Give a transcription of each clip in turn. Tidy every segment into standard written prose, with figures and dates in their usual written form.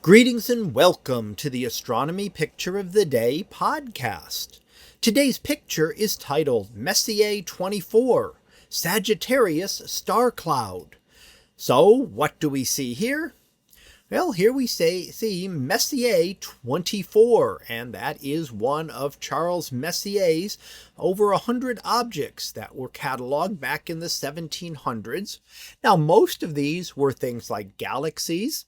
Greetings and welcome to the Astronomy Picture of the Day podcast. Today's picture is titled Messier 24, Sagittarius Star Cloud. So, what do we see here? Well, here we see Messier 24, and that is one of Charles Messier's over 100 objects that were cataloged back in the 1700s. Now, most of these were things like galaxies,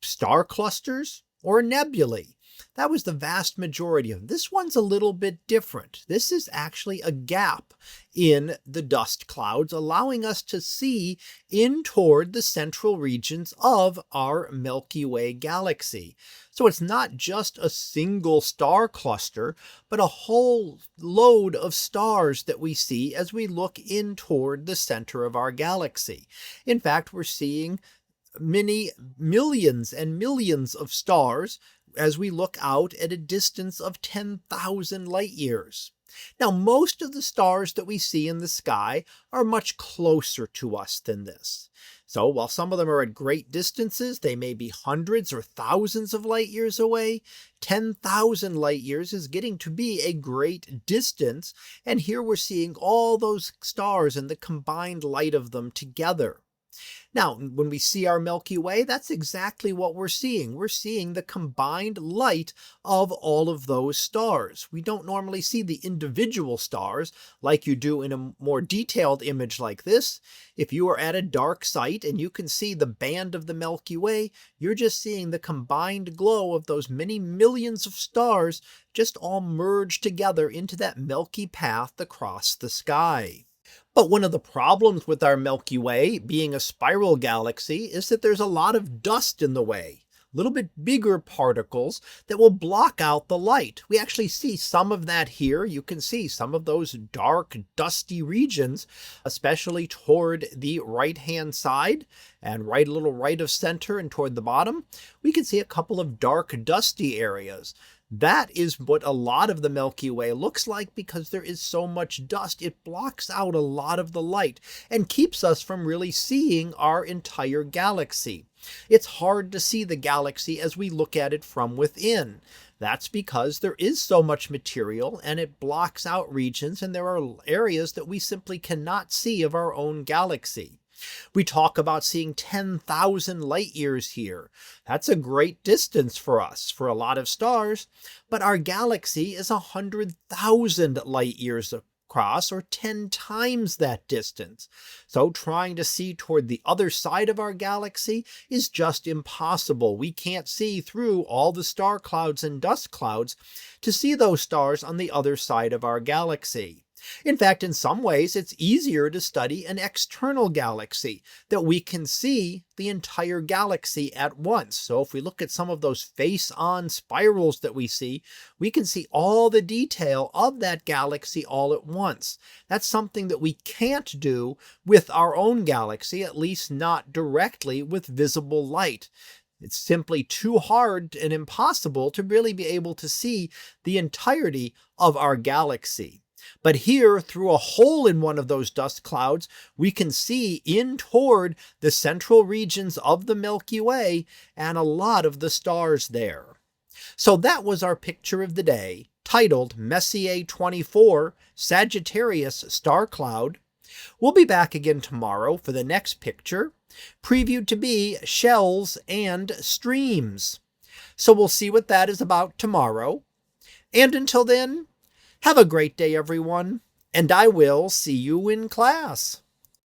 star clusters, or nebulae. That was the vast majority of them. This one's a little bit different. This is actually a gap in the dust clouds, allowing us to see in toward the central regions of our Milky Way galaxy. So it's not just a single star cluster, but a whole load of stars that we see as we look in toward the center of our galaxy. In fact, we're seeing many millions and millions of stars as we look out at a distance of 10,000 light years. Now, most of the stars that we see in the sky are much closer to us than this. So while some of them are at great distances, they may be hundreds or thousands of light years away. 10,000 light years is getting to be a great distance. And here we're seeing all those stars and the combined light of them together. Now, when we see our Milky Way, that's exactly what we're seeing. We're seeing the combined light of all of those stars. We don't normally see the individual stars like you do in a more detailed image like this. If you are at a dark site and you can see the band of the Milky Way, you're just seeing the combined glow of those many millions of stars just all merged together into that milky path across the sky. But one of the problems with our Milky Way being a spiral galaxy is that there's a lot of dust in the way, a little bit bigger particles that will block out the light. We actually see some of that here. You can see some of those dark, dusty regions, especially toward the right-hand side and a little right of center and toward the bottom. We can see a couple of dark, dusty areas. That is what a lot of the Milky Way looks like because there is so much dust. It blocks out a lot of the light and keeps us from really seeing our entire galaxy. It's hard to see the galaxy as we look at it from within. That's because there is so much material and it blocks out regions, and there are areas that we simply cannot see of our own galaxy. We talk about seeing 10,000 light years here. That's a great distance for us, for a lot of stars, but our galaxy is 100,000 light years across, or 10 times that distance. So trying to see toward the other side of our galaxy is just impossible. We can't see through all the star clouds and dust clouds to see those stars on the other side of our galaxy. In fact, in some ways, it's easier to study an external galaxy, that we can see the entire galaxy at once. So if we look at some of those face-on spirals that we see, we can see all the detail of that galaxy all at once. That's something that we can't do with our own galaxy, at least not directly with visible light. It's simply too hard and impossible to really be able to see the entirety of our galaxy. But here, through a hole in one of those dust clouds, we can see in toward the central regions of the Milky Way and a lot of the stars there. So that was our picture of the day, titled Messier 24, Sagittarius Star Cloud. We'll be back again tomorrow for the next picture, previewed to be shells and streams. So we'll see what that is about tomorrow. And until then, have a great day, everyone, and I will see you in class.